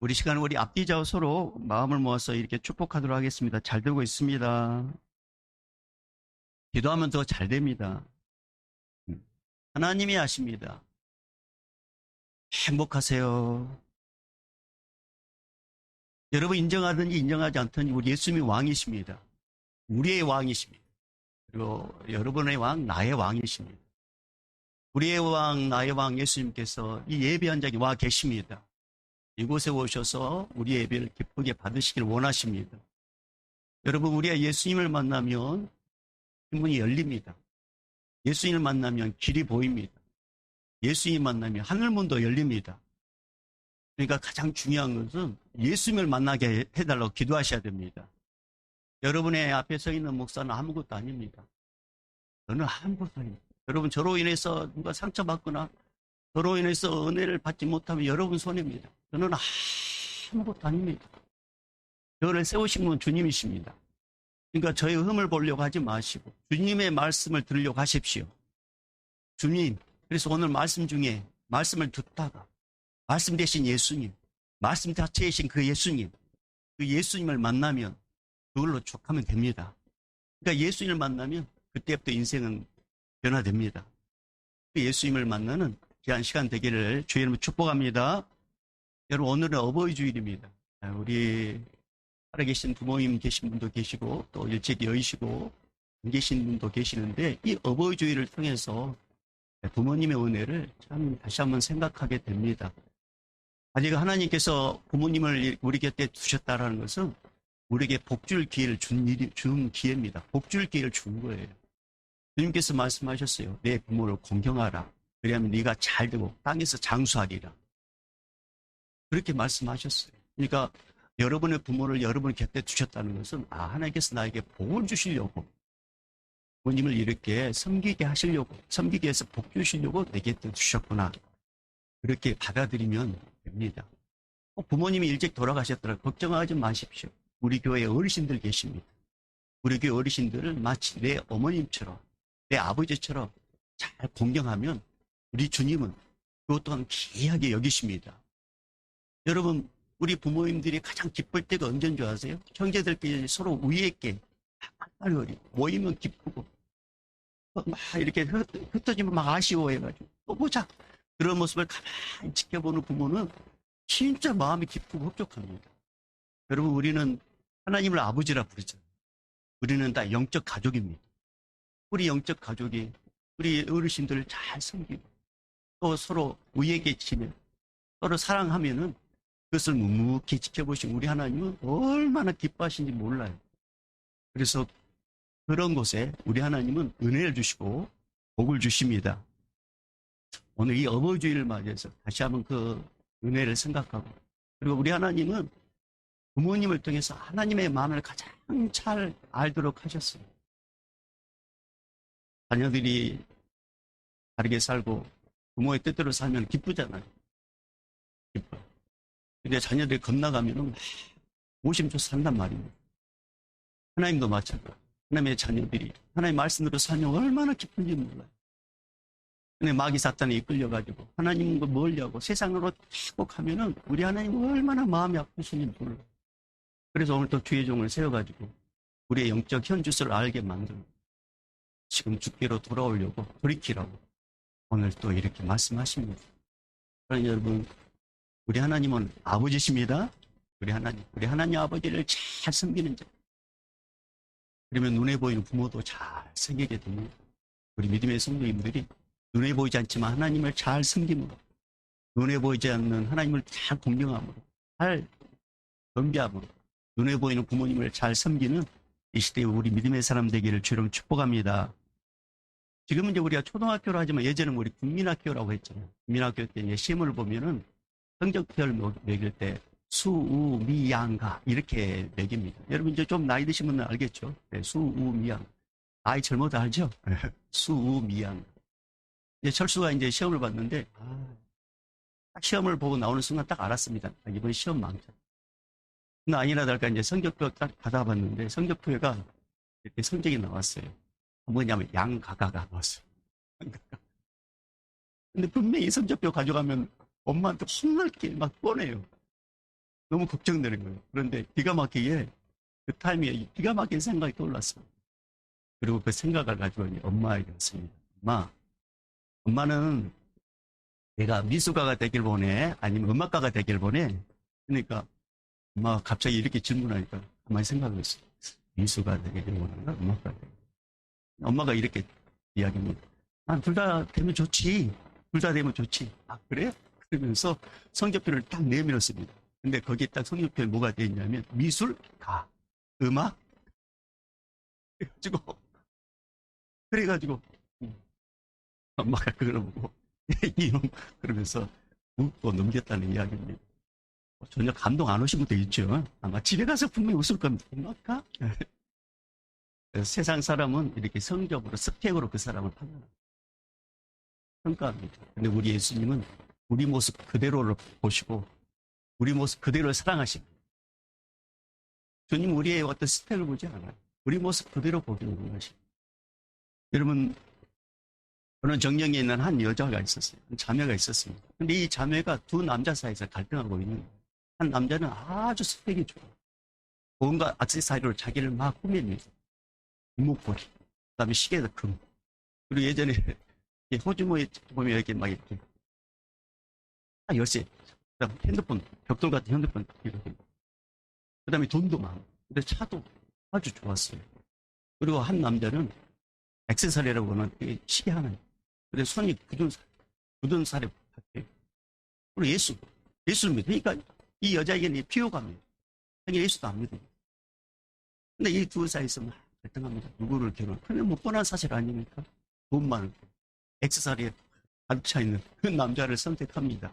우리 시간은 우리 앞뒤좌우 서로 마음을 모아서 이렇게 축복하도록 하겠습니다. 잘 되고 있습니다. 기도하면 더 잘 됩니다. 하나님이 아십니다. 행복하세요. 여러분 인정하든지 인정하지 않든지 우리 예수님이 왕이십니다. 우리의 왕이십니다. 그리고 여러분의 왕, 나의 왕이십니다. 우리의 왕, 나의 왕 예수님께서 이 예배 현장에 와 계십니다. 이곳에 오셔서 우리 예배를 기쁘게 받으시길 원하십니다. 여러분, 우리가 예수님을 만나면 문이 열립니다. 예수님을 만나면 길이 보입니다. 예수님 만나면 하늘문도 열립니다. 그러니까 가장 중요한 것은 예수님을 만나게 해달라고 기도하셔야 됩니다. 여러분의 앞에 서 있는 목사는 아무것도 아닙니다. 저는 아무것도 아닙니다. 여러분, 저로 인해서 누가 상처받거나 저로 인해서 은혜를 받지 못하면 여러분 손해입니다. 저는 아무것도 아닙니다. 저를 세우신 분 주님이십니다. 그러니까 저의 흠을 보려고 하지 마시고 주님의 말씀을 들으려고 하십시오. 주님, 그래서 오늘 말씀 중에 말씀을 듣다가 말씀 대신 예수님, 말씀 자체이신 그 예수님, 그 예수님을 만나면 그걸로 족하면 됩니다. 그러니까 예수님을 만나면 그때부터 인생은 변화됩니다. 그 예수님을 만나는 귀한 시간 되기를 주의 이름으로 축복합니다. 여러분, 오늘은 어버이 주일입니다. 우리 살아계신 부모님 계신 분도 계시고 또 일찍 여의시고 안 계신 분도 계시는데 이 어버이 주일을 통해서 부모님의 은혜를 참 다시 한번 생각하게 됩니다. 아직 하나님께서 부모님을 우리 곁에 두셨다는 것은 우리에게 복줄 기회를 준 기회입니다. 복줄 기회를 준 거예요. 주님께서 말씀하셨어요. 내 부모를 공경하라. 그래야만 네가 잘 되고 땅에서 장수하리라. 그렇게 말씀하셨어요. 그러니까 여러분의 부모를 여러분 곁에 두셨다는 것은 하나님께서 나에게 복을 주시려고 부모님을 이렇게 섬기게 하시려고 섬기게 해서 복 주시려고 내 곁에 두셨구나. 그렇게 받아들이면 됩니다. 부모님이 일찍 돌아가셨더라도 걱정하지 마십시오. 우리 교회에 어르신들 계십니다. 우리 교회 어르신들을 마치 내 어머님처럼 내 아버지처럼 잘 공경하면 우리 주님은 그것 또한 귀하게 여기십니다. 여러분, 우리 부모님들이 가장 기쁠 때가 언제인 줄 아세요? 형제들끼리 서로 위에 있게 빨리 모이면 기쁘고 막 이렇게 흩어지면 막 아쉬워해가지고 또 보자. 그런 모습을 가만히 지켜보는 부모는 진짜 마음이 기쁘고 흡족합니다. 여러분, 우리는 하나님을 아버지라 부르잖아요. 우리는 다 영적 가족입니다. 우리 영적 가족이 우리 어르신들을 잘 섬기고 또 서로 위에 계시며 서로 사랑하면은 그것을 묵묵히 지켜보신 우리 하나님은 얼마나 기뻐하시는지 몰라요. 그래서 그런 곳에 우리 하나님은 은혜를 주시고 복을 주십니다. 오늘 이 어버이 주일을 맞이해서 다시 한번 그 은혜를 생각하고 그리고 우리 하나님은 부모님을 통해서 하나님의 마음을 가장 잘 알도록 하셨어요. 자녀들이 다르게 살고 부모의 뜻대로 살면 기쁘잖아요. 기뻐. 근데 자녀들이 겁나가면은 오심조차 산단 말입니다. 하나님도 마찬가지. 하나님의 자녀들이 하나님의 말씀대로 살면 얼마나 기쁜지 몰라요. 근데 마귀 사탄에 이끌려가지고 하나님과 멀리하고 세상으로 자꾸 가면은 우리 하나님 얼마나 마음이 아프신지 몰라요. 그래서 오늘 또 주의 종을 세워가지고 우리의 영적 현주소를 알게 만들고 지금 주께로 돌아오려고 돌이키라고 오늘 또 이렇게 말씀하십니다. 그러니까 여러분, 우리 하나님은 아버지십니다. 우리 하나님 아버지를 잘 섬기는 자. 그러면 눈에 보이는 부모도 잘 섬기게 됩니다. 우리 믿음의 성도님들이 눈에 보이지 않지만 하나님을 잘 섬김으로, 눈에 보이지 않는 하나님을 잘 공경함으로, 잘 경배함으로, 눈에 보이는 부모님을 잘 섬기는 이 시대에 우리 믿음의 사람 되기를 주로 축복합니다. 지금은 이제 우리가 초등학교로 하지만 예전에는 우리 국민학교라고 했잖아요. 국민학교 때 이제 시험을 보면은 성적표를 매길 때 수우미양가 이렇게 매깁니다. 여러분 이제 좀 나이 드신 분은 알겠죠? 네, 수우미양. 아이 젊어도 알죠? 수우미양. 이제 철수가 이제 시험을 봤는데 딱 시험을 보고 나오는 순간 딱 알았습니다. 이번 시험 망쳐. 근데 아니나 다를까 이제 성적표 딱 받아봤는데 성적표가 이렇게 성적이 나왔어요. 뭐냐면 양가가가 나왔어요. 근데 분명히 성적표 가져가면 엄마한테 혼날 게 막 뻔해요. 너무 걱정되는 거예요. 그런데 기가 막히게 그 타임에 기가 막힌 생각이 떠올랐어요. 그리고 그 생각을 가지고 엄마에게 왔습니다. 엄마는 내가 미술가가 되길 원해? 아니면 음악가가 되길 원해? 그러니까 엄마가 갑자기 이렇게 질문하니까 가만히 생각했어요. 미술가 되길 원하나? 음악가 되길. 엄마가 이렇게 이야기합니다. 난 둘 다 되면 좋지. 둘 다 되면 좋지. 아, 그래? 그러면서 성적표를 딱 내밀었습니다. 근데 거기에 딱 성적표에 뭐가 되어 있냐면 미술가, 음악. 그래가지고 엄마가 그걸 보고 이놈 그러면서 웃고 넘겼다는 이야기입니다. 전혀 감동 안 오신 분도 있죠. 아마 집에 가서 분명히 웃을 겁니다. 음악가? 세상 사람은 이렇게 성적으로 스펙으로 그 사람을 판단합니다. 평가합니다. 근데 우리 예수님은 우리 모습 그대로를 보시고 우리 모습 그대로를 사랑하십니다. 주님 우리의 어떤 스펙을 보지 않아요. 우리 모습 그대로 보기를 원하십니다. 여러분, 저는 정령에 있는 한 여자가 있었어요. 한 자매가 있었습니다. 근데 이 자매가 두 남자 사이에서 갈등하고 있는 거예요. 한 남자는 아주 스펙이 좋아요. 뭔가 액세서리로 자기를 막 꾸밉니다. 이목걸이, 그 다음에 시계도 금. 그리고 예전에 호주머니에 보면 이렇게 막 이렇게 열쇠, 그다음 핸드폰, 벽돌 같은 핸드폰 이렇게. 그 다음에 돈도 많고, 근데 차도 아주 좋았어요. 그리고 한 남자는 액세서리라고 하는 시계 하나. 근데 손이 굳은 살에 박혀요. 그리고 예수를 믿어요. 그러니까 이 여자에게는 피호감이에요. 자기 예수도 안 믿어요. 근데 이 두 사이에서 막 갈등합니다. 누구를 결혼? 그러면 뭐 뻔한 사실 아닙니까? 돈 많은, 액세서리에 가득 차 있는 그 남자를 선택합니다.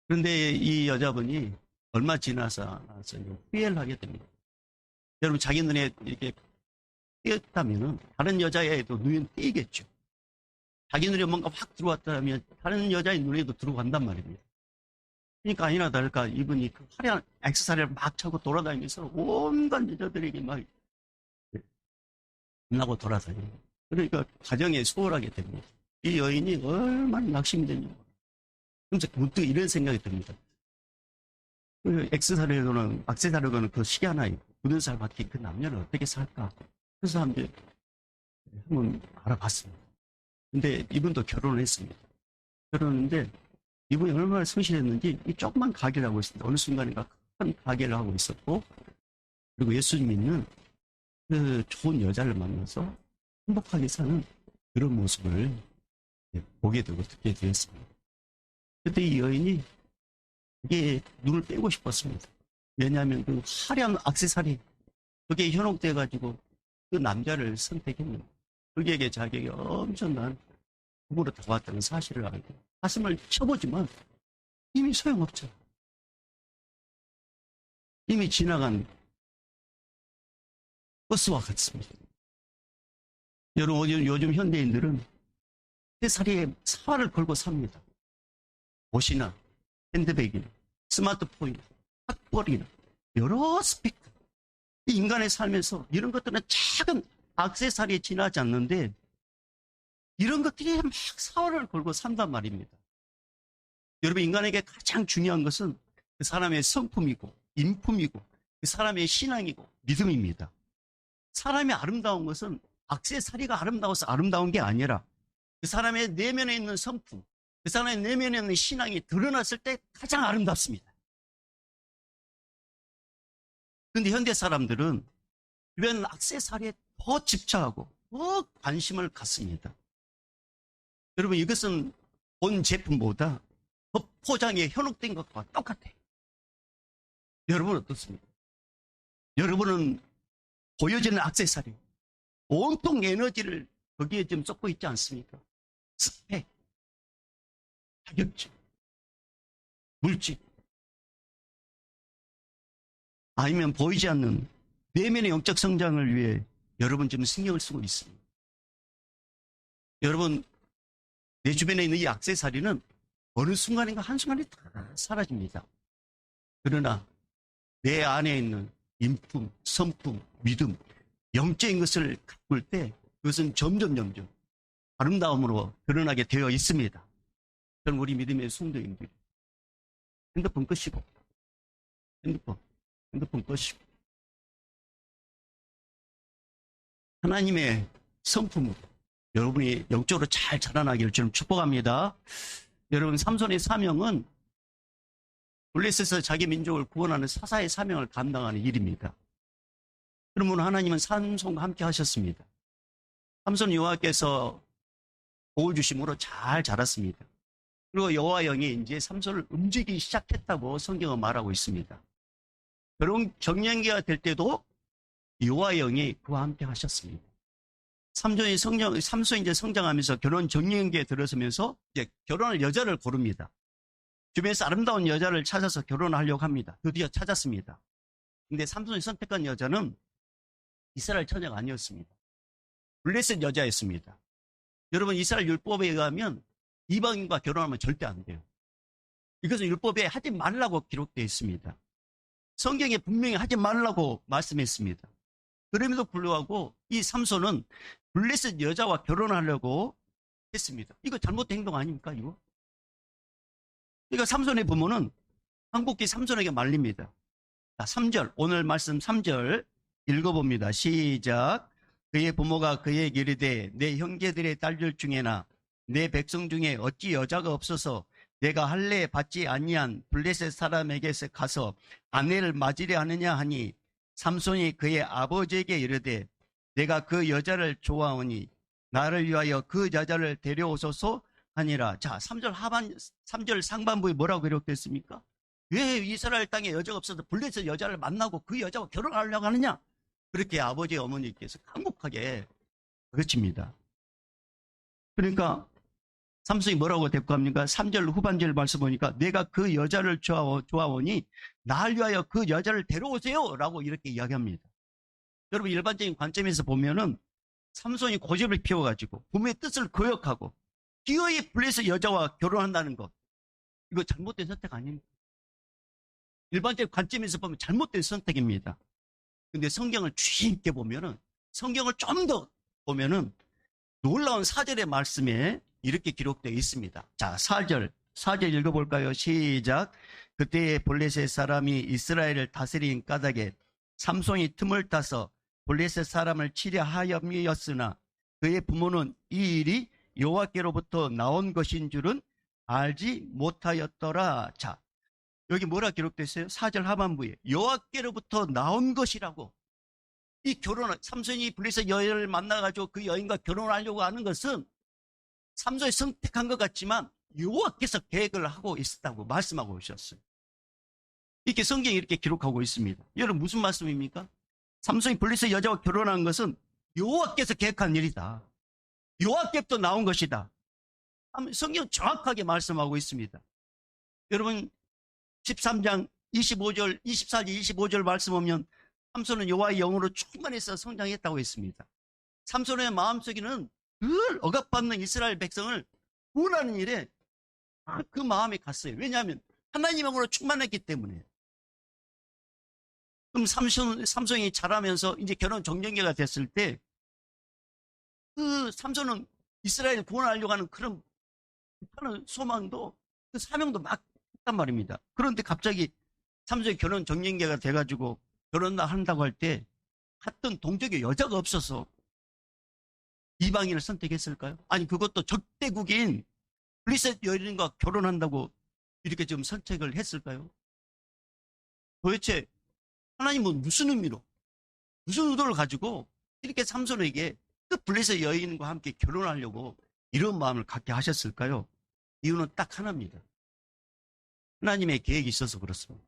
그런데 이 여자분이 얼마 지나서 후회를 하게 됩니다. 여러분, 자기 눈에 이렇게 띄었다면은 다른 여자애도 눈에 띄겠죠. 자기 눈에 뭔가 확 들어왔다면 다른 여자의 눈에도 들어간단 말입니다. 그러니까 아니나 다를까 이분이 그 화려한 액세서리를 막 차고 돌아다니면서 온갖 여자들에게 막 만나고 돌아다니고, 그러니까 가정에 소홀하게 됩니다. 이 여인이 얼마나 낙심이 되냐. 그래서 문득 이런 생각이 듭니다. 그 액세서리로는 그 시계 하나 있고 굳은 살 박힌 그 남녀는 어떻게 살까? 그래서 한번 알아봤습니다. 근데 이분도 결혼을 했습니다. 결혼했는데 이분이 얼마나 성실했는지 이 조그만 가게를 하고 있습니다. 어느 순간인가 큰 가게를 하고 있었고, 그리고 예수님 믿는 그 좋은 여자를 만나서 행복하게 사는 그런 모습을 보게 되고 듣게 되었습니다. 그때 이 여인이 그게 눈을 빼고 싶었습니다. 왜냐하면 그 화려한 액세서리, 그게 현혹돼가지고 그 남자를 선택했는데 그에게 자격이 엄청난 부부로 다가왔다는 사실을 알고 가슴을 쳐보지만 이미 소용없죠. 이미 지나간 버스와 같습니다. 여러분, 요즘 현대인들은 액세서리에 사활을 걸고 삽니다. 옷이나 핸드백이나 스마트폰이나 학벌이나 여러 스펙. 인간의 삶에서 이런 것들은 작은 액세서리에 지나지 않는데 이런 것들이 막 사활을 걸고 산단 말입니다. 여러분, 인간에게 가장 중요한 것은 그 사람의 성품이고 인품이고 그 사람의 신앙이고 믿음입니다. 사람이 아름다운 것은 액세서리가 아름다워서 아름다운 게 아니라 그 사람의 내면에 있는 성품, 그 사람의 내면에 있는 신앙이 드러났을 때 가장 아름답습니다. 그런데 현대 사람들은 주변 액세서리에 더 집착하고 더 관심을 갖습니다. 여러분, 이것은 본 제품보다 더 포장에 현혹된 것과 똑같아요. 여러분은 어떻습니까? 여러분은 보여지는 액세서리, 온통 에너지를 거기에 좀 쏟고 있지 않습니까? 스펙, 자격증, 물질, 아니면 보이지 않는 내면의 영적 성장을 위해 여러분 지금 신경을 쓰고 있습니다. 여러분, 내 주변에 있는 이 액세서리는 어느 순간인가 한순간에 다 사라집니다. 그러나 내 안에 있는 인품, 성품, 믿음, 영적인 것을 가꿀 때 그것은 점점 아름다움으로 드러나게 되어 있습니다. 저는 우리 믿음의 성도님들이 핸드폰 끄시고 핸드폰 끄시고. 하나님의 성품, 여러분이 영적으로 잘 자라나기를 저는 축복합니다. 여러분, 삼손의 사명은 블레셋에서 자기 민족을 구원하는 사사의 사명을 감당하는 일입니다. 그러면 하나님은 삼손과 함께 하셨습니다. 삼손 여호와께서 복을 주심으로 잘 자랐습니다. 그리고 여호와 영이 이제 삼손을 움직이기 시작했다고 성경은 말하고 있습니다. 결혼 정년기가 될 때도 여호와 영이 그와 함께 하셨습니다. 삼손이 이제 성장하면서 결혼 정년기에 들어서면서 이제 결혼할 여자를 고릅니다. 주변에서 아름다운 여자를 찾아서 결혼하려고 합니다. 드디어 찾았습니다. 근데 삼손이 선택한 여자는 이스라엘 처녀가 아니었습니다. 블레셋 여자였습니다. 여러분, 이스라엘 율법에 의하면 이방인과 결혼하면 절대 안 돼요. 이것은 율법에 하지 말라고 기록되어 있습니다. 성경에 분명히 하지 말라고 말씀했습니다. 그럼에도 불구하고 이 삼손은 블레셋 여자와 결혼하려고 했습니다. 이거 잘못된 행동 아닙니까, 이거? 그러니까 삼손의 부모는 황복기 삼손에게 말립니다. 자, 3절, 오늘 말씀 3절 읽어봅니다. 시작. 그의 부모가 그에게 이르되 내 형제들의 딸들 중에나 내 백성 중에 어찌 여자가 없어서 내가 할례 받지 아니한 블레셋 사람에게서 가서 아내를 맞으려 하느냐 하니 삼손이 그의 아버지에게 이르되 내가 그 여자를 좋아하오니 나를 위하여 그 여자를 데려오소서 하니라. 자, 3절 상반부에 뭐라고 기록됐습니까? 왜 이스라엘 땅에 여자가 없어서 블레셋 여자를 만나고 그 여자와 결혼하려고 하느냐? 그렇게 아버지 어머니께서 강력하게 그르칩니다. 그러니까 삼손이 뭐라고 대꾸합니까? 3절 후반절 말씀 보니까 내가 그 여자를 좋아하오니 나를 위하여 그 여자를 데려오세요 라고 이렇게 이야기합니다. 여러분, 일반적인 관점에서 보면은 삼손이 고집을 피워가지고 부모의 뜻을 거역하고 기어이 블레셋 여자와 결혼한다는 것, 이거 잘못된 선택 아닙니까? 일반적인 관점에서 보면 잘못된 선택입니다. 근데 성경을 주의 있게 보면은, 성경을 좀 더 보면은 놀라운 4절의 말씀에 이렇게 기록되어 있습니다. 자, 4절 읽어볼까요? 시작. 그때에 블레셋 사람이 이스라엘을 다스린 까닭에 삼손이 틈을 타서 블레셋 사람을 치려 하였으나 그의 부모는 이 일이 여호와께로부터 나온 것인 줄은 알지 못하였더라. 자, 여기 뭐라 기록됐어요? 4절 하반부에 여호와께로부터 나온 것이라고. 이 결혼을, 삼손이 블레셋 여인을 만나가지고 그 여인과 결혼하려고 하는 것은 삼손이 선택한 것 같지만 여호와께서 계획을 하고 있었다고 말씀하고 오셨어요. 이렇게 성경이 이렇게 기록하고 있습니다. 여러분, 무슨 말씀입니까? 삼손이 블레셋 여자와 결혼한 것은 여호와께서 계획한 일이다. 여호와께부터 나온 것이다. 성경 정확하게 말씀하고 있습니다. 여러분, 13장 24절 25절 말씀 보면 삼손은 여호와의 영으로 충만해서 성장했다고 했습니다. 삼손의 마음속에는 늘 억압받는 이스라엘 백성을 구원하는 일에 그 마음이 갔어요. 왜냐하면 하나님의 영으로 충만했기 때문에. 그럼 삼손이 자라면서 이제 결혼 정년기가 됐을 때 그 삼손은 이스라엘을 구원하려고 하는 그런 소망도, 그 사명도 막 했단 말입니다. 그런데 갑자기 삼손이 결혼 정년기가 돼가지고 결혼한다고 할 때 갔던 동족의 여자가 없어서 이방인을 선택했을까요? 아니, 그것도 적대국인 블레셋 여인과 결혼한다고 이렇게 좀 선택을 했을까요? 도대체 하나님은 무슨 의미로, 무슨 의도를 가지고 이렇게 삼손에게 그 블레셋 여인과 함께 결혼하려고 이런 마음을 갖게 하셨을까요? 이유는 딱 하나입니다. 하나님의 계획이 있어서 그렇습니다.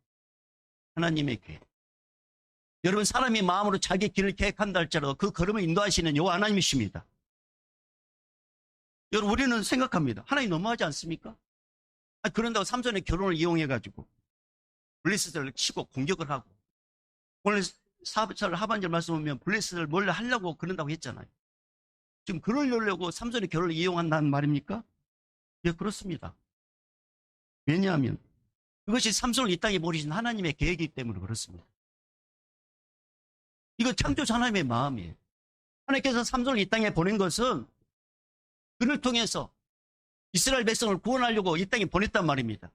하나님의 계획. 여러분, 사람이 마음으로 자기 길을 계획한다 할지라도 그 걸음을 인도하시는 여호와 하나님이십니다. 여러분, 우리는 생각합니다. 하나님 너무하지 않습니까? 그런다고 삼손의 결혼을 이용해가지고 블레셋을 치고 공격을 하고, 오늘 4절 하반절 말씀 보면 블레셋을 몰래 하려고 그런다고 했잖아요. 지금 그러려고 삼손의 결혼을 이용한다는 말입니까? 예, 그렇습니다. 왜냐하면 그것이 삼손을 이 땅에 보내신 하나님의 계획이기 때문에 그렇습니다. 이거 창조자 하나님의 마음이에요. 하나님께서 삼손을 이 땅에 보낸 것은 그를 통해서 이스라엘 백성을 구원하려고 이 땅에 보냈단 말입니다.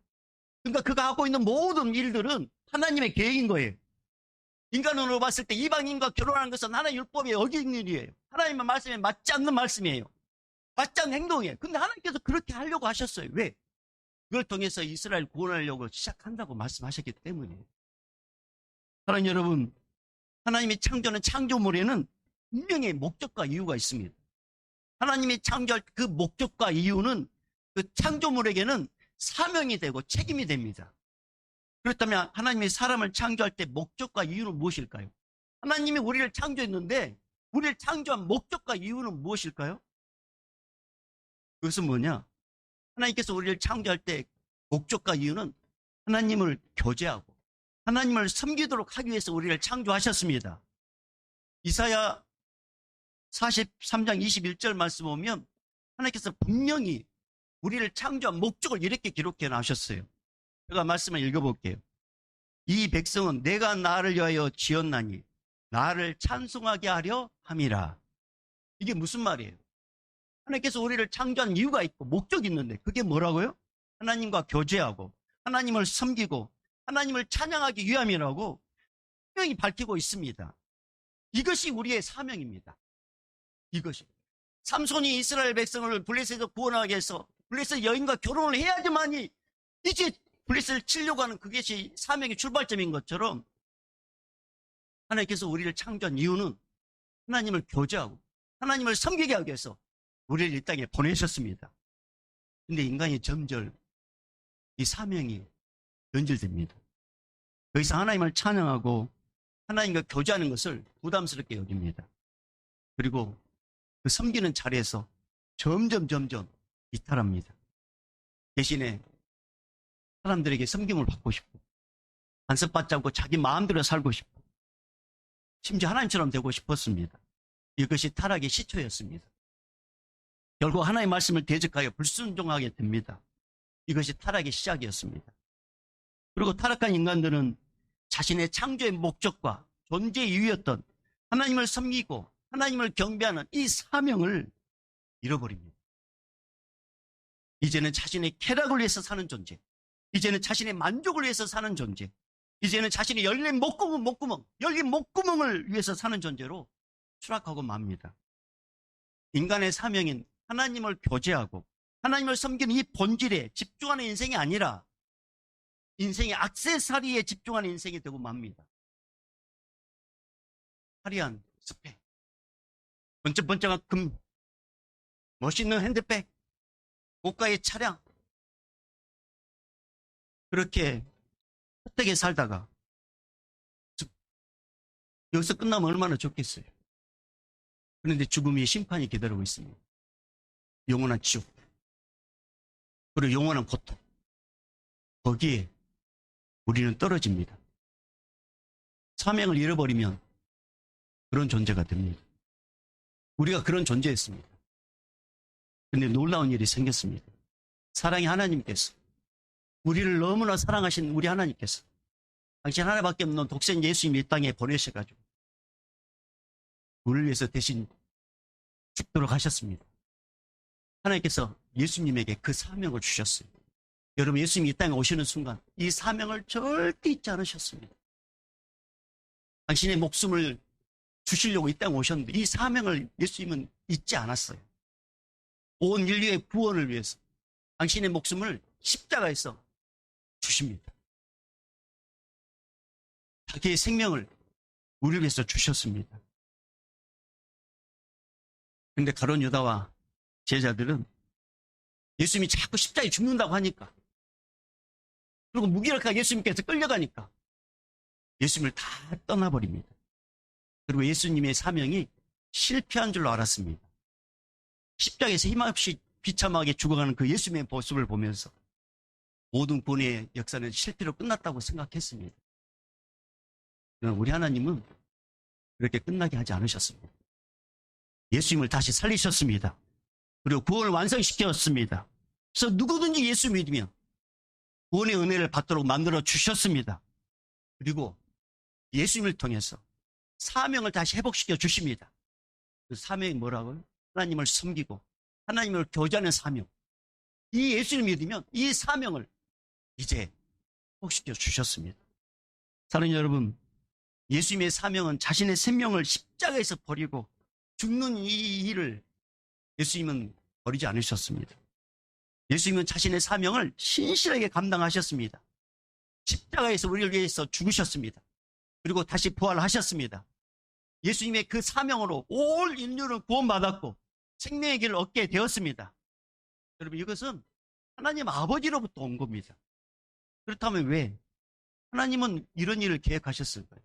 그러니까 그가 하고 있는 모든 일들은 하나님의 계획인 거예요. 인간으로 봤을 때 이방인과 결혼하는 것은 하나의 율법에 어긴 일이에요. 하나님의 말씀에 맞지 않는 말씀이에요. 맞지 않는 행동이에요. 근데 하나님께서 그렇게 하려고 하셨어요. 왜? 그걸 통해서 이스라엘 구원하려고 시작한다고 말씀하셨기 때문이에요. 사랑하는 여러분, 하나님이 창조하는 창조물에는 분명히 목적과 이유가 있습니다. 하나님이 창조할 그 목적과 이유는 그 창조물에게는 사명이 되고 책임이 됩니다. 그렇다면 하나님이 사람을 창조할 때 목적과 이유는 무엇일까요? 하나님이 우리를 창조했는데 우리를 창조한 목적과 이유는 무엇일까요? 그것은 뭐냐? 하나님께서 우리를 창조할 때 목적과 이유는 하나님을 교제하고 하나님을 섬기도록 하기 위해서 우리를 창조하셨습니다. 이사야 43장 21절 말씀 보면 하나님께서 분명히 우리를 창조한 목적을 이렇게 기록해 놔셨어요. 제가 말씀을 읽어볼게요. 이 백성은 내가 나를 위하여 지었나니 나를 찬송하게 하려 함이라. 이게 무슨 말이에요? 하나님께서 우리를 창조한 이유가 있고 목적이 있는데 그게 뭐라고요? 하나님과 교제하고 하나님을 섬기고 하나님을 찬양하기 위함이라고 분명히 밝히고 있습니다. 이것이 우리의 사명입니다. 이것이. 삼손이 이스라엘 백성을 블레셋에서 구원하게 해서 블레셋 여인과 결혼을 해야지만이 이제 블레셋을 치려고 하는 그것이 사명의 출발점인 것처럼 하나님께서 우리를 창조한 이유는 하나님을 교제하고 하나님을 섬기게 하기 위해서 우리를 이 땅에 보내셨습니다. 근데 인간이 점점 이 사명이 변질됩니다. 더 이상 하나님을 찬양하고 하나님과 교제하는 것을 부담스럽게 여깁니다. 그리고 그 섬기는 자리에서 점점 이탈합니다. 대신에 사람들에게 섬김을 받고 싶고 간섭받지 않고 자기 마음대로 살고 싶고 심지어 하나님처럼 되고 싶었습니다. 이것이 타락의 시초였습니다. 결국 하나님의 말씀을 대적하여 불순종하게 됩니다. 이것이 타락의 시작이었습니다. 그리고 타락한 인간들은 자신의 창조의 목적과 존재의 이유였던 하나님을 섬기고 하나님을 경배하는 이 사명을 잃어버립니다. 이제는 자신의 쾌락을 위해서 사는 존재, 이제는 자신의 만족을 위해서 사는 존재, 이제는 자신의 열린 목구멍을 위해서 사는 존재로 추락하고 맙니다. 인간의 사명인 하나님을 교제하고 하나님을 섬기는 이 본질에 집중하는 인생이 아니라 인생의 액세서리에 집중하는 인생이 되고 맙니다. 화려한 스펙, 번쩍번쩍한 금, 멋있는 핸드백, 고가의 차량, 그렇게 헛되게 살다가 여기서 끝나면 얼마나 좋겠어요. 그런데 죽음의 심판이 기다리고 있습니다. 영원한 지옥, 그리고 영원한 고통, 거기에 우리는 떨어집니다. 사명을 잃어버리면 그런 존재가 됩니다. 우리가 그런 존재였습니다. 그런데 놀라운 일이 생겼습니다. 사랑의 하나님께서, 우리를 너무나 사랑하신 우리 하나님께서 당신 하나밖에 없는 독생 예수님 이 땅에 보내셔가지고 우리를 위해서 대신 죽도록 하셨습니다. 하나님께서 예수님에게 그 사명을 주셨어요. 여러분, 예수님이 이 땅에 오시는 순간 이 사명을 절대 잊지 않으셨습니다. 당신의 목숨을 주시려고 이 땅에 오셨는데 이 사명을 예수님은 잊지 않았어요. 온 인류의 구원을 위해서 당신의 목숨을 십자가에서 주십니다. 자기의 생명을 우리를 위해서 주셨습니다. 그런데 가룟 유다와 제자들은 예수님이 자꾸 십자가에 죽는다고 하니까, 그리고 무기력하게 예수님께서 끌려가니까 예수님을 다 떠나버립니다. 그리고 예수님의 사명이 실패한 줄로 알았습니다. 십자가에서 힘없이 비참하게 죽어가는 그 예수님의 모습을 보면서 모든 구원의 역사는 실패로 끝났다고 생각했습니다. 그러나 우리 하나님은 그렇게 끝나게 하지 않으셨습니다. 예수님을 다시 살리셨습니다. 그리고 구원을 완성시켰습니다. 그래서 누구든지 예수 믿으면 구원의 은혜를 받도록 만들어 주셨습니다. 그리고 예수님을 통해서 사명을 다시 회복시켜 주십니다. 그 사명이 뭐라고요? 하나님을 섬기고 하나님을 교제하는 사명. 이 예수를 믿으면 이 사명을 이제 축복시켜 주셨습니다. 사랑하는 여러분, 예수님의 사명은 자신의 생명을 십자가에서 버리고 죽는 이 일을 예수님은 버리지 않으셨습니다. 예수님은 자신의 사명을 신실하게 감당하셨습니다. 십자가에서 우리를 위해서 죽으셨습니다. 그리고 다시 부활하셨습니다. 예수님의 그 사명으로 온 인류를 구원받았고 생명의 길을 얻게 되었습니다. 여러분, 이것은 하나님 아버지로부터 온 겁니다. 그렇다면 왜 하나님은 이런 일을 계획하셨을까요?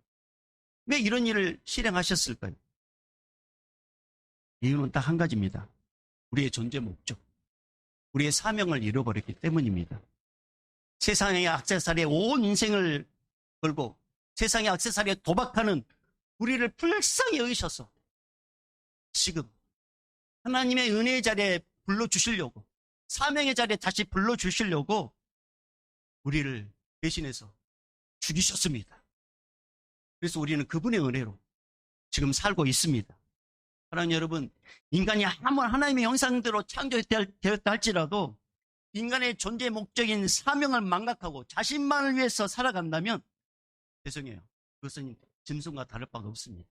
왜 이런 일을 실행하셨을까요? 이유는 딱 한 가지입니다. 우리의 존재 목적, 우리의 사명을 잃어버렸기 때문입니다. 세상의 액세서리에 온 인생을 걸고 세상의 액세서리에 도박하는 우리를 불쌍히 여기셔서 지금 하나님의 은혜의 자리에 불러주시려고, 사명의 자리에 다시 불러주시려고 우리를 대신해서 죽이셨습니다. 그래서 우리는 그분의 은혜로 지금 살고 있습니다. 사랑하는 여러분, 인간이 아무리 하나님의 형상대로 창조되었다 할지라도 인간의 존재 목적인 사명을 망각하고 자신만을 위해서 살아간다면 죄송해요. 그것은 짐승과 다를 바가 없습니다.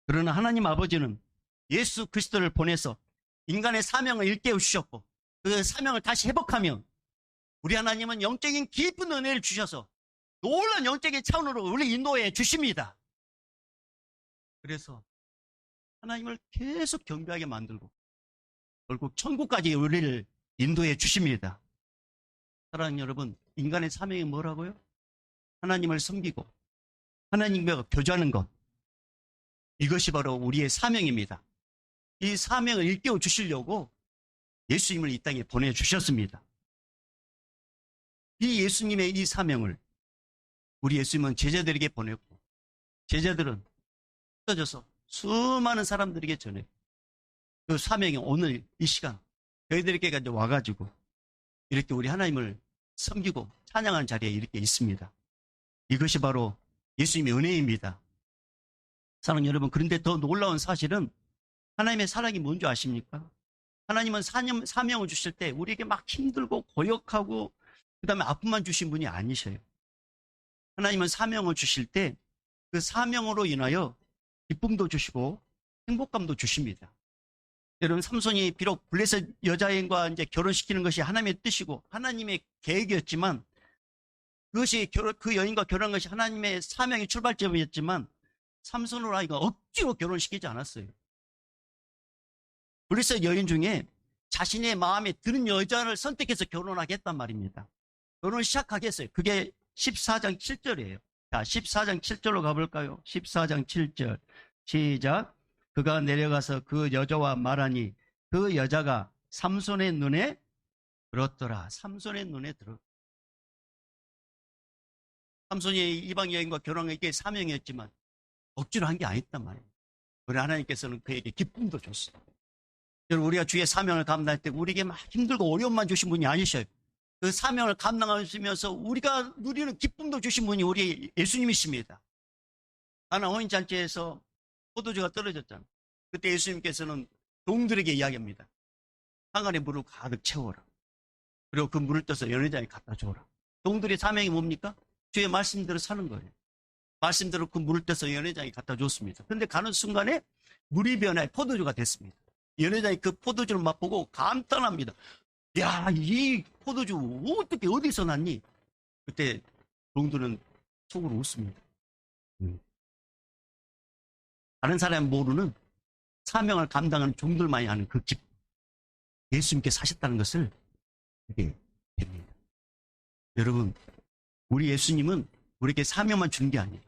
그러나 하나님 아버지는 예수 그리스도를 보내서 인간의 사명을 일깨워 주셨고 그 사명을 다시 회복하면 우리 하나님은 영적인 깊은 은혜를 주셔서 놀라운 영적인 차원으로 우리 인도해 주십니다. 그래서 하나님을 계속 경배하게 만들고 결국 천국까지 우리를 인도해 주십니다. 사랑하는 여러분, 인간의 사명이 뭐라고요? 하나님을 섬기고 하나님과 교제하는 것, 이것이 바로 우리의 사명입니다. 이 사명을 일깨워 주시려고 예수님을 이 땅에 보내주셨습니다. 이 예수님의 이 사명을 우리 예수님은 제자들에게 보냈고 제자들은 흩어져서 수많은 사람들에게 전해 그 사명이 오늘 이 시간 저희들에게 와가지고 이렇게 우리 하나님을 섬기고 찬양하는 자리에 이렇게 있습니다. 이것이 바로 예수님의 은혜입니다. 사랑하는 여러분, 그런데 더 놀라운 사실은 하나님의 사랑이 뭔지 아십니까? 하나님은 사명을 주실 때 우리에게 막 힘들고 고역하고 그 다음에 아픔만 주신 분이 아니셔요. 하나님은 사명을 주실 때 그 사명으로 인하여 기쁨도 주시고 행복감도 주십니다. 여러분, 삼손이 비록 블레셋 여자애인과 이제 결혼시키는 것이 하나님의 뜻이고 하나님의 계획이었지만 그것이 그 여인과 결혼한 것이 하나님의 사명의 출발점이었지만 삼손으로 하여금 억지로 결혼시키지 않았어요. 블레셋 여인 중에 자신의 마음에 드는 여자를 선택해서 결혼하게 했단 말입니다. 결혼을 시작하게 했어요. 그게 14장 7절이에요. 자, 14장 7절로 가볼까요? 14장 7절 시작. 그가 내려가서 그 여자와 말하니 그 여자가 삼손의 눈에 들었더라. 삼손의 눈에 들었. 삼손이 이방 여인과 결혼한 게 사명이었지만 억지로 한 게 아니었단 말이에요. 우리 하나님께서는 그에게 기쁨도 줬어요. 여러분, 우리가 주의 사명을 감당할 때 우리에게 막 힘들고 어려움만 주신 분이 아니셔요. 그 사명을 감당하시면서 우리가 누리는 기쁨도 주신 분이 우리 예수님이십니다. 나는 혼인잔치에서 포도주가 떨어졌잖아요. 그때 예수님께서는 동들에게 이야기합니다. 항아리에 물을 가득 채워라. 그리고 그 물을 떠서 연회장에 갖다 줘라. 동들의 사명이 뭡니까? 주의 말씀대로 사는 거예요. 말씀대로 그 물을 떠서 연회장에 갖다 줬습니다. 그런데 가는 순간에 물이 변해 포도주가 됐습니다. 연회장이 그 포도주를 맛보고 감탄합니다. 야, 이 포도주 어떻게 어디서 났니? 그때 동들은 속으로 웃습니다. 다른 사람이 모르는 사명을 감당하는 종들만이 아는 그 기쁨, 예수님께 사셨다는 것을 알게 됩니다. 여러분, 우리 예수님은 우리에게 사명만 주는 게 아니라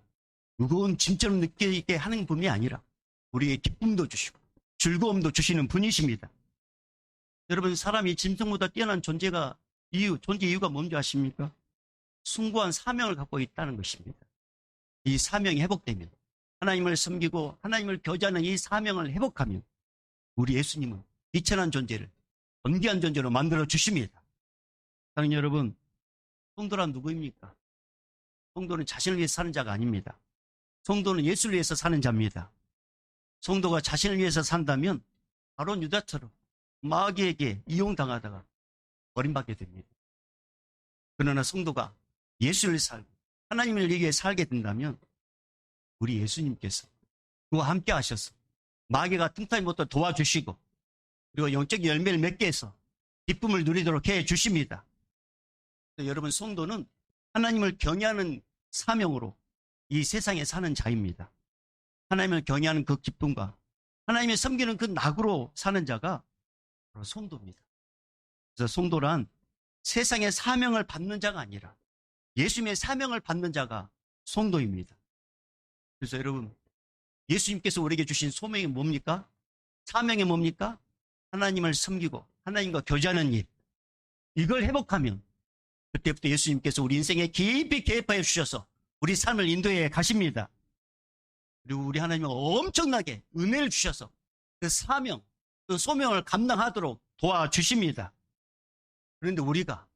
무거운 짐처럼 느끼게 하는 분이 아니라 우리에게 기쁨도 주시고 즐거움도 주시는 분이십니다. 여러분, 사람이 짐승보다 뛰어난 존재 이유가 뭔지 아십니까? 숭고한 사명을 갖고 있다는 것입니다. 이 사명이 회복되면, 하나님을 섬기고 하나님을 교제하는 이 사명을 회복하면 우리 예수님은 비천한 존재를 존귀한 존재로 만들어 주십니다. 사랑하는 여러분, 성도란 누구입니까? 성도는 자신을 위해서 사는 자가 아닙니다. 성도는 예수를 위해서 사는 자입니다. 성도가 자신을 위해서 산다면 바로 유다처럼 마귀에게 이용당하다가 버림받게 됩니다. 그러나 성도가 예수를 살고 하나님을 위해 살게 된다면 우리 예수님께서 그와 함께 하셔서 마귀가 틈타지 못하게 도와주시고 그리고 영적 열매를 맺게 해서 기쁨을 누리도록 해 주십니다. 여러분, 성도는 하나님을 경외하는 사명으로 이 세상에 사는 자입니다. 하나님을 경외하는 그 기쁨과 하나님을 섬기는 그 낙으로 사는 자가 바로 성도입니다. 그래서 성도란 세상의 사명을 받는 자가 아니라 예수님의 사명을 받는 자가 성도입니다. 그래서 여러분, 예수님께서 우리에게 주신 소명이 뭡니까? 사명이 뭡니까? 하나님을 섬기고 하나님과 교제하는 일. 이걸 회복하면 그때부터 예수님께서 우리 인생에 깊이 개입하여 주셔서 우리 삶을 인도해 가십니다. 그리고 우리 하나님은 엄청나게 은혜를 주셔서 그 사명, 그 소명을 감당하도록 도와주십니다. 그런데 우리가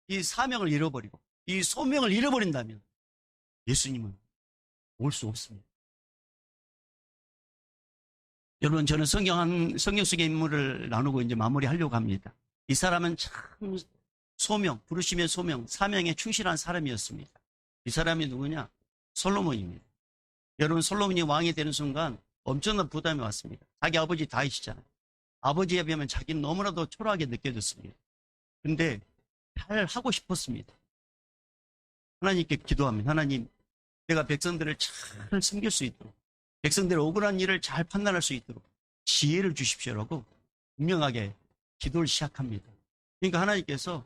이 사명을 잃어버리고 이 소명을 잃어버린다면 예수님은 올 수 없습니다. 여러분, 저는 성경 속의 인물을 나누고 이제 마무리하려고 합니다. 이 사람은 참 소명, 부르심의 소명, 사명에 충실한 사람이었습니다. 이 사람이 누구냐? 솔로몬입니다. 여러분, 솔로몬이 왕이 되는 순간 엄청난 부담이 왔습니다. 자기 아버지 다윗이잖아요. 아버지에 비하면 자기는 너무나도 초라하게 느껴졌습니다. 근데 잘 하고 싶었습니다. 하나님께 기도하면 하나님, 내가 백성들을 잘 섬길 수 있도록, 백성들의 억울한 일을 잘 판단할 수 있도록 지혜를 주십시오라고 분명하게 기도를 시작합니다. 그러니까 하나님께서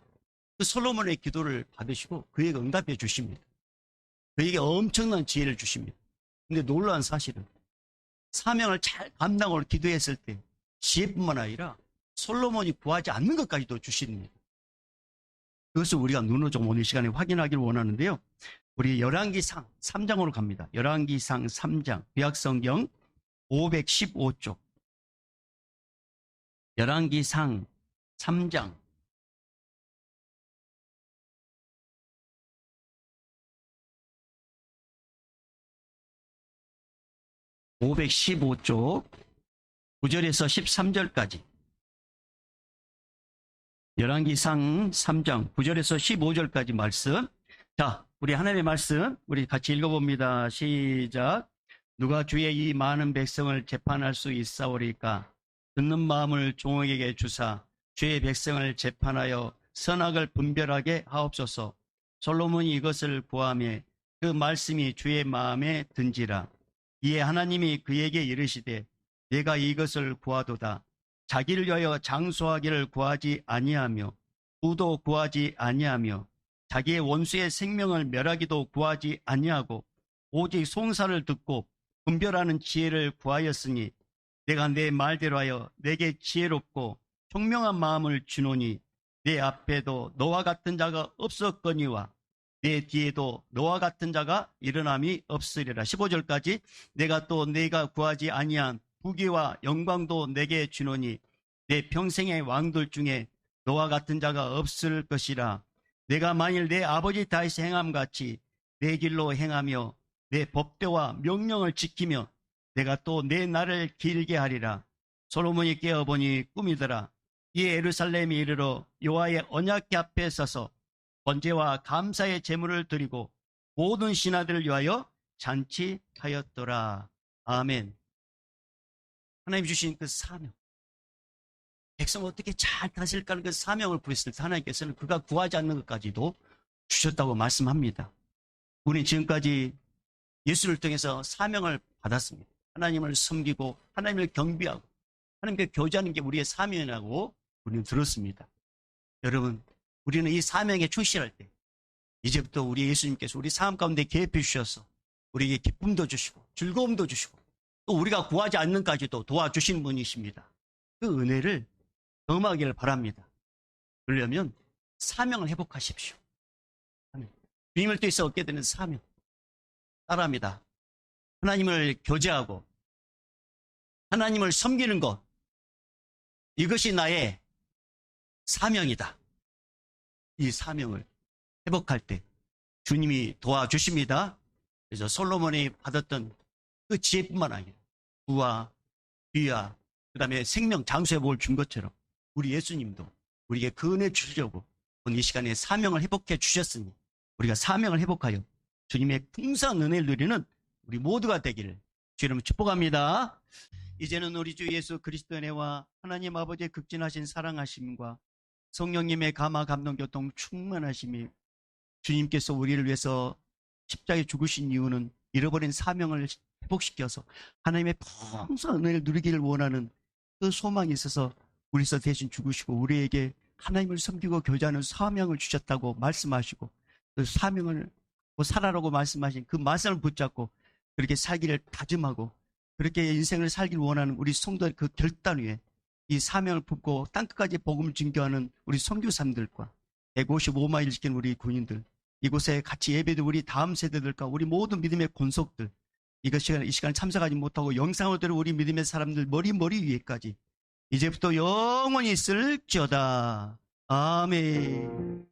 그 솔로몬의 기도를 받으시고 그에게 응답해 주십니다. 그에게 엄청난 지혜를 주십니다. 근데 놀라운 사실은 사명을 잘 감당하고 기도했을 때 지혜뿐만 아니라 솔로몬이 구하지 않는 것까지도 주십니다. 그것을 우리가 눈으로 좀 오늘 시간에 확인하기를 원하는데요. 우리 열왕기상 3장으로 갑니다. 열왕기상 3장, 구약성경 515쪽. 열왕기상 3장. (515쪽) 9절에서 13절까지. 열왕기상 3장 9절에서 15절까지 말씀. 자, 우리 하나님의 말씀 우리 같이 읽어봅니다. 시작. 누가 주의 이 많은 백성을 재판할 수 있사오리까? 듣는 마음을 종에게 주사 주의 백성을 재판하여 선악을 분별하게 하옵소서. 솔로몬이 이것을 구하며 그 말씀이 주의 마음에 든지라. 이에 하나님이 그에게 이르시되 내가 이것을 구하도다. 자기를 위하여 장수하기를 구하지 아니하며 부도 구하지 아니하며 자기의 원수의 생명을 멸하기도 구하지 아니하고 오직 송사를 듣고 분별하는 지혜를 구하였으니 내가 내 말대로 하여 내게 지혜롭고 총명한 마음을 주노니 내 앞에도 너와 같은 자가 없었거니와 내 뒤에도 너와 같은 자가 일어남이 없으리라. 15절까지. 내가 또 내가 구하지 아니한 부귀와 영광도 내게 주노니 내 평생의 왕들 중에 너와 같은 자가 없을 것이라. 내가 만일 내 아버지 다윗의 행함같이 내 길로 행하며 내 법대와 명령을 지키며 내가 또 내 날을 길게 하리라. 솔로몬이 깨어보니 꿈이더라. 이에 예루살렘에 이르러 여호와의 언약궤 앞에 서서 번제와 감사의 제물을 드리고 모든 신하들을 위하여 잔치하였더라. 아멘. 하나님 주신 그 사명, 백성을 어떻게 잘 다스릴까 하는 그 사명을 부였을 때 하나님께서는 그가 구하지 않는 것까지도 주셨다고 말씀합니다. 우리 지금까지 예수를 통해서 사명을 받았습니다. 하나님을 섬기고 하나님을 경배하고 하나님께 교제하는 게 우리의 사명이라고 우리는 들었습니다. 여러분, 우리는 이 사명에 충실할 때 이제부터 우리 예수님께서 우리 삶 가운데 개입해 주셔서 우리에게 기쁨도 주시고 즐거움도 주시고 또 우리가 구하지 않는 까지도 도와주시는 분이십니다. 그 은혜를 경험하기를 바랍니다. 그러려면 사명을 회복하십시오. 주님을 통해서 얻게 되는 사명 따라합니다. 하나님을 교제하고 하나님을 섬기는 것, 이것이 나의 사명이다. 이 사명을 회복할 때 주님이 도와주십니다. 그래서 솔로몬이 받았던 그 지혜뿐만 아니라 부와 귀와 그 다음에 생명 장수의 복을 준 것처럼 우리 예수님도 우리에게 그 은혜 주시려고 오늘 이 시간에 사명을 회복해 주셨으니 우리가 사명을 회복하여 주님의 풍성한 은혜를 누리는 우리 모두가 되기를 주 이름으로 축복합니다. 이제는 우리 주 예수 그리스도의 은혜와 하나님 아버지의 극진하신 사랑하심과 성령님의 감화 감동 교통 충만하심이 주님께서 우리를 위해서 십자가에 죽으신 이유는 잃어버린 사명을 회복시켜서 하나님의 풍성한 은혜를 누리기를 원하는 그 소망이 있어서 우리서 대신 죽으시고 우리에게 하나님을 섬기고 교제하는 사명을 주셨다고 말씀하시고 그 사명을 살아라고 말씀하신 그 말씀을 붙잡고 그렇게 살기를 다짐하고 그렇게 인생을 살기를 원하는 우리 성도의 그 결단 위에 이 사명을 품고 땅끝까지 복음을 증거하는 우리 선교사님들과 155마일을 지키는 우리 군인들, 이곳에 같이 예배도 우리 다음 세대들과 우리 모든 믿음의 권속들, 이 시간에 참석하지 못하고 영상으로 들은 우리 믿음의 사람들 머리 위에까지 이제부터 영원히 있을지어다. 아멘.